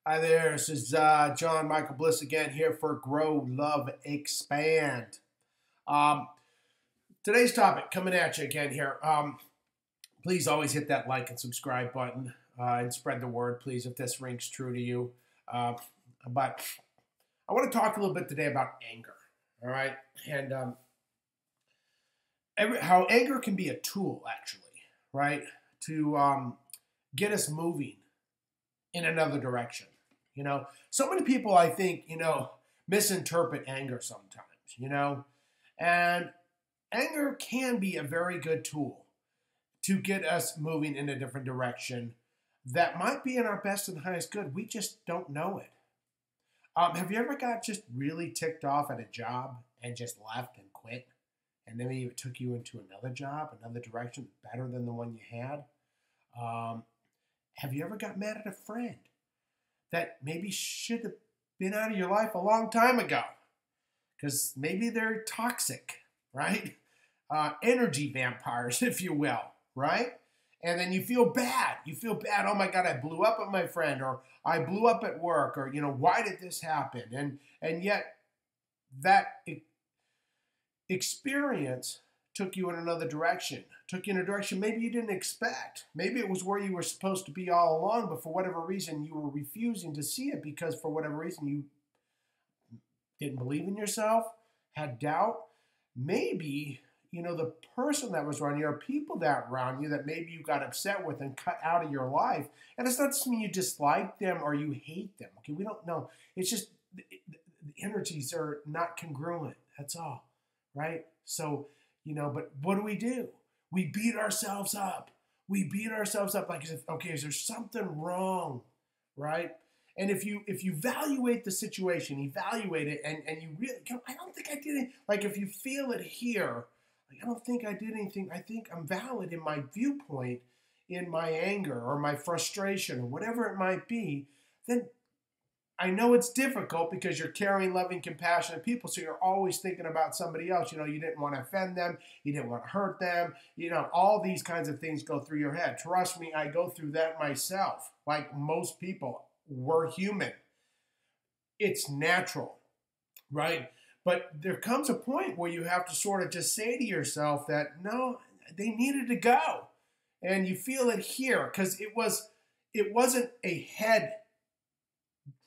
Hi there, this is John Michael Bliss again here for Grow, Love, Expand. Um, Today's topic coming at you again here. Please always hit that like and subscribe button and spread the word, please, if this rings true to you. But I want to talk a little bit today about anger, all right? And how anger can be a tool, actually, right, to get us moving in another direction. So many people, I think, misinterpret anger sometimes, and anger can be a very good tool to get us moving in a different direction that might be in our best and highest good. We just don't know it. Have you ever got just really ticked off at a job and just left and quit? And then maybe it took you into another job, another direction better than the one you had? Have you ever got mad at a friend that maybe should have been out of your life a long time ago? Because maybe they're toxic, right? Energy vampires, if you will, right? And then you feel bad. You feel bad. Oh my God, I blew up at my friend, or I blew up at work, or why did this happen? And yet that experience took you in another direction, took you in a direction maybe you didn't expect. Maybe it was where you were supposed to be all along, but for whatever reason, you were refusing to see it because for whatever reason, you didn't believe in yourself, had doubt. Maybe, the person that was around you or people that were around you that maybe you got upset with and cut out of your life. And it's not to mean you dislike them or you hate them. Okay, we don't know. It's just the energies are not congruent. That's all, right? So, but what do? We beat ourselves up. We beat ourselves up like, okay, is there something wrong, right? And if you evaluate the situation, evaluate it, and you really, I don't think I did it. Like if you feel it here, like I don't think I did anything. I think I'm valid in my viewpoint, in my anger or my frustration or whatever it might be. Then I know it's difficult because you're caring, loving, compassionate people, so you're always thinking about somebody else. You didn't want to offend them. You didn't want to hurt them. All these kinds of things go through your head. Trust me, I go through that myself. Like most people, we're human. It's natural, right? But there comes a point where you have to sort of just say to yourself that, no, they needed to go. And you feel it here because it wasn't a head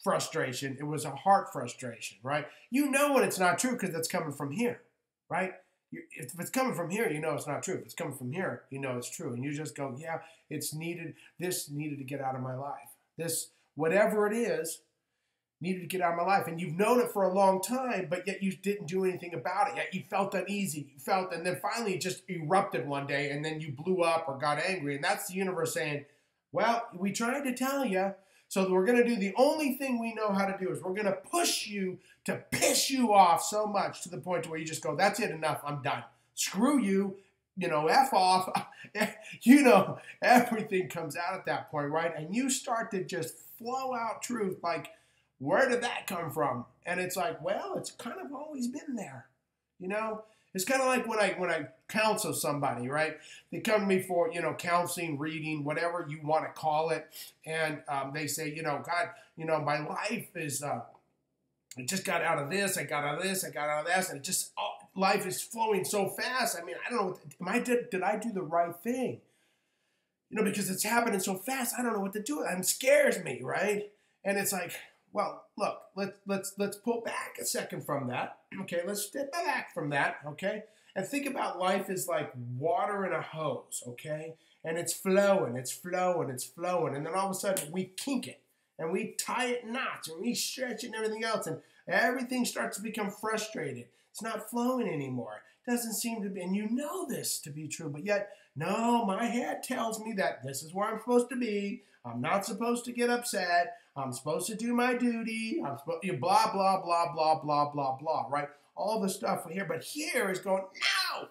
frustration. It was a heart frustration, right? You know when it's not true because it's coming from here, right? If it's coming from here, you know it's not true. If it's coming from here, you know it's true. And you just go, yeah, it's needed. This needed to get out of my life. This, whatever it is, needed to get out of my life. And you've known it for a long time, but yet you didn't do anything about it. Yet you felt uneasy. You felt, and then finally it just erupted one day, and then you blew up or got angry. And that's the universe saying, well, we tried to tell you. So we're going to do the only thing we know how to do is we're going to push you to piss you off so much to the point to where you just go, that's it, enough, I'm done. Screw you, F off. Everything comes out at that point, right? And you start to just flow out truth like, where did that come from? And it's like, well, it's kind of always been there, It's kind of like when I counsel somebody, right? They come to me for, counseling, reading, whatever you want to call it. And they say, God, my life is, I just got out of this, I got out of this, I got out of this. And it just, life is flowing so fast. I mean, I don't know, did I do the right thing? Because it's happening so fast, I don't know what to do. It scares me, right? And it's like, well, look, let's pull back a second from that. Okay, let's step back from that, okay? And think about life as like water in a hose, okay? And it's flowing, it's flowing, it's flowing. And then all of a sudden we kink it and we tie it in knots and we stretch it and everything else. And everything starts to become frustrated. It's not flowing anymore. It doesn't seem to be, and you know this to be true, but yet, no, my head tells me that this is where I'm supposed to be. I'm not supposed to get upset. I'm supposed to do my duty. I'm supposed to blah, blah, blah, blah, blah, blah, blah, right? All the stuff here. But here is going, no!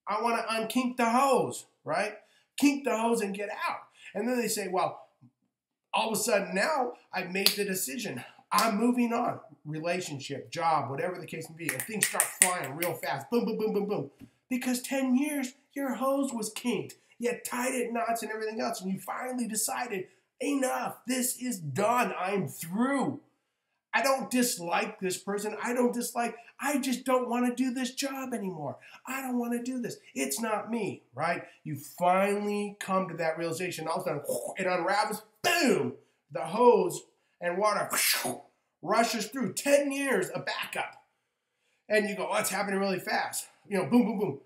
I want to unkink the hose, right? Kink the hose and get out. And then they say, well, all of a sudden now I've made the decision. I'm moving on. Relationship, job, whatever the case may be. And things start flying real fast. Boom, boom, boom, boom, boom. Because 10 years, your hose was kinked. You tied it in knots and everything else. And you finally decided, enough. This is done. I'm through. I don't dislike this person. I just don't want to do this job anymore. I don't want to do this. It's not me, right? You finally come to that realization. All of a sudden, it unravels, boom, the hose and water rushes through 10 years of backup. And you go, oh, it's happening really fast. Boom, boom, boom.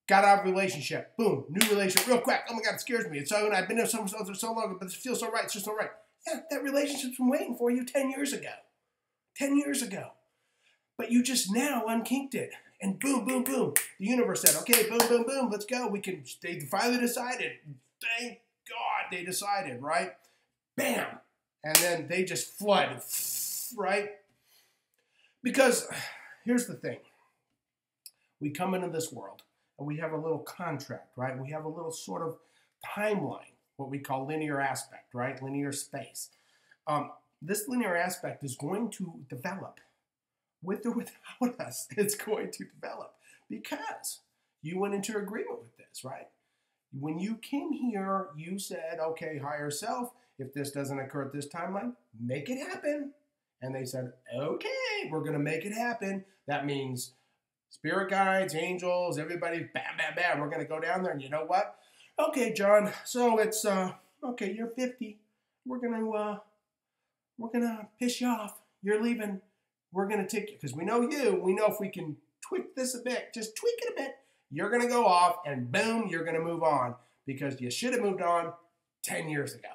Got out of relationship. Boom, new relationship real quick. Oh my God, it scares me. It's so, I've been there so long, but it feels so right. It's just so right. Yeah, that relationship's been waiting for you 10 years ago. 10 years ago. But you just now unkinked it. And boom, boom, boom. The universe said, okay, boom, boom, boom, let's go. They finally decided. Thank God they decided, right? Bam. And then they just flood, right? Because here's the thing. We come into this world and we have a little contract, right? We have a little sort of timeline, what we call linear aspect, right? Linear space. This linear aspect is going to develop with or without us. It's going to develop because you went into agreement with this, right? When you came here, you said, okay, higher self, if this doesn't occur at this timeline, make it happen. And they said, okay, we're going to make it happen. That means spirit guides, angels, everybody, bam, bam, bam. We're going to go down there. And you know what? Okay, John, so it's, okay, you're 50. We're going to piss you off. You're leaving. We're going to take you, because we know you. We know if we can tweak this a bit, just tweak it a bit, you're going to go off and boom, you're going to move on because you should have moved on 10 years ago,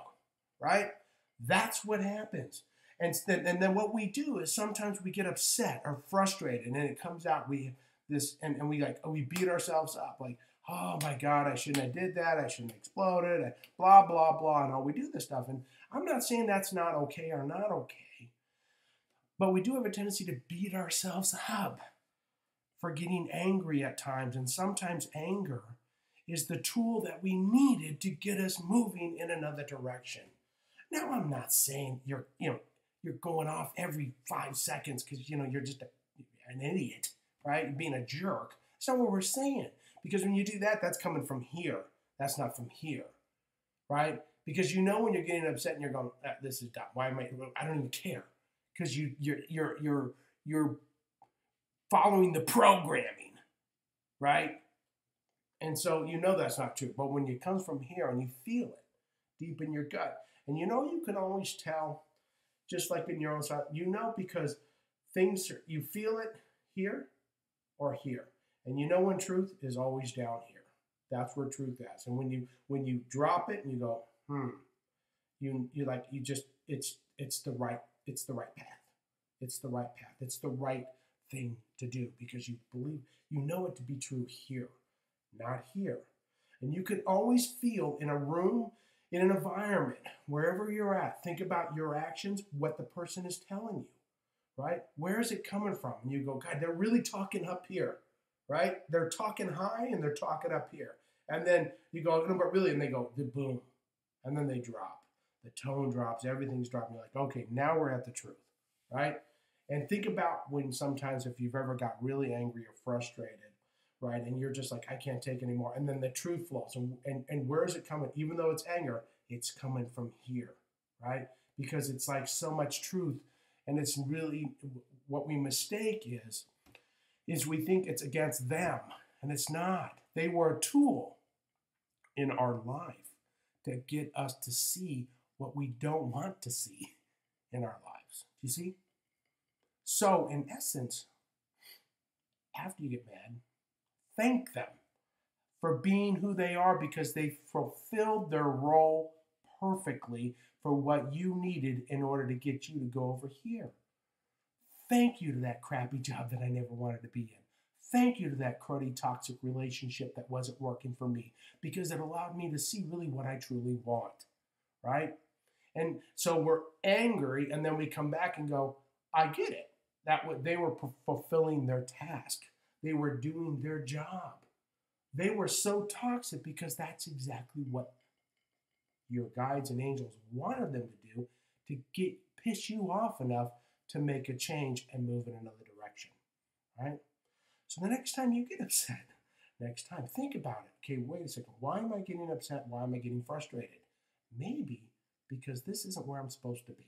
right? That's what happens. And then what we do is sometimes we get upset or frustrated, and then it comes out, we beat ourselves up like, oh my God, I shouldn't have did that. I shouldn't have exploded, blah, blah, blah. And all we do this stuff. And I'm not saying that's not okay or not okay, but we do have a tendency to beat ourselves up for getting angry at times. And sometimes anger is the tool that we needed to get us moving in another direction. Now, I'm not saying you're going off every 5 seconds because, you're just an idiot, right? You're being a jerk. That's not what we're saying. Because when you do that, that's coming from here. That's not from here, right? Because when you're getting upset and you're going, this is dumb. Why am I don't even care. Because you're following the programming, right? And so that's not true. But when it comes from here and you feel it deep in your gut, and you can always tell, just like in your own side, because you feel it here or here. And when truth is always down here. That's where truth is. And when you drop it and you go, it's the right path. It's the right path. It's the right thing to do because you believe, it to be true here, not here. And you can always feel in a room, in an environment, wherever you're at, think about your actions, what the person is telling you, right? Where is it coming from? And you go, God, they're really talking up here, right? They're talking high and they're talking up here. And then you go, no, but really, and they go, the boom. And then they drop. The tone drops, everything's dropping. You're like, okay, now we're at the truth, right? And think about when sometimes if you've ever got really angry or frustrated, right? And you're just like, I can't take anymore. And then the truth flows. And where is it coming? Even though it's anger, it's coming from here, right? Because it's like so much truth. And it's really what we mistake is we think it's against them. And it's not. They were a tool in our life to get us to see what we don't want to see in our lives. Do you see? So in essence, after you get mad, thank them for being who they are because they fulfilled their role perfectly for what you needed in order to get you to go over here. Thank you to that crappy job that I never wanted to be in. Thank you to that cruddy, toxic relationship that wasn't working for me because it allowed me to see really what I truly want, right? And so we're angry and then we come back and go, I get it. They were fulfilling their task. They were doing their job. They were so toxic because that's exactly what your guides and angels wanted them to do to piss you off enough to make a change and move in another direction, right? So the next time you get upset, next time, think about it. Okay, wait a second. Why am I getting upset? Why am I getting frustrated? Maybe because this isn't where I'm supposed to be,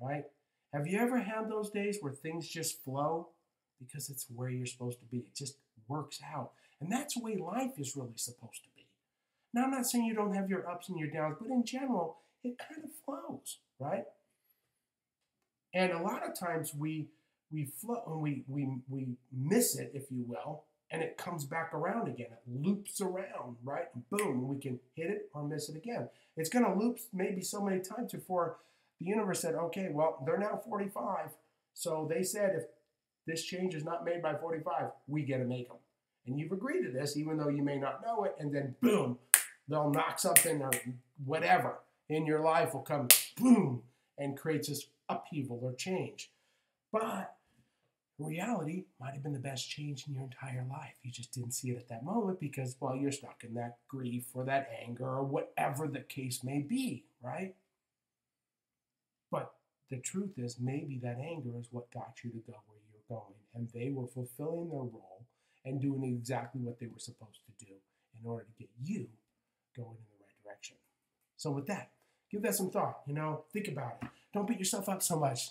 right? Have you ever had those days where things just flow because it's where you're supposed to be? It just works out. And that's the way life is really supposed to be. Now, I'm not saying you don't have your ups and your downs, but in general, it kind of flows, right? And a lot of times we flow and we miss it, if you will, and it comes back around again. It loops around, right? And boom, we can hit it or miss it again. It's going to loop maybe so many times before the universe said, okay, well, they're now 45. So they said if this change is not made by 45, we get to make them. And you've agreed to this, even though you may not know it. And then boom, they'll knock something or whatever in your life will come boom and creates this upheaval or change. But reality might have been the best change in your entire life. You just didn't see it at that moment because, well, you're stuck in that grief or that anger or whatever the case may be, right? But the truth is, maybe that anger is what got you to go where you're going, and they were fulfilling their role and doing exactly what they were supposed to do in order to get you going in the right direction. So with that, give that some thought, think about it. Don't beat yourself up so much,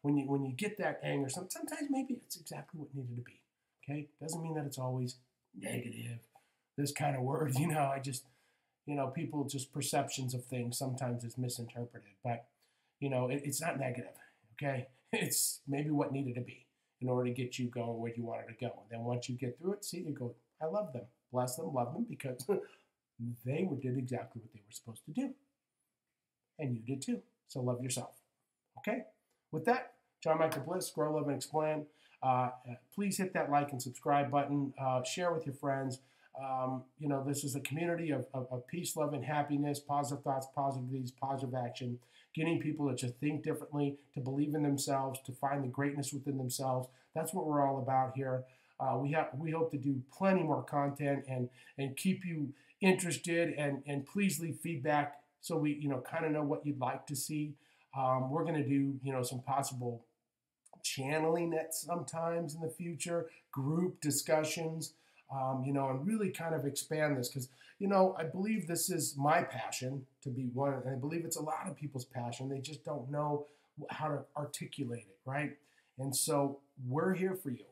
when you get that anger, sometimes maybe it's exactly what needed to be, okay? Doesn't mean that it's always negative, this kind of word, I just, people just perceptions of things sometimes is misinterpreted, but, it's not negative, okay? It's maybe what needed to be in order to get you going where you wanted to go. And then once you get through it, see, you go, I love them, bless them, love them, because they did exactly what they were supposed to do. And you did too. So love yourself. Okay? With that, John Michael Bliss, Grow, Love, and Expand. Please hit that like and subscribe button. Share with your friends. This is a community of peace, love, and happiness, positive thoughts, positive deeds, positive action, getting people to just think differently, to believe in themselves, to find the greatness within themselves. That's what we're all about here. We hope to do plenty more content and keep you interested, and please leave feedback so we kind of know what you'd like to see. We're going to do some possible channeling at sometimes in the future, group discussions, and really kind of expand this because, I believe this is my passion to be one, and I believe it's a lot of people's passion. They just don't know how to articulate it, right? And so we're here for you.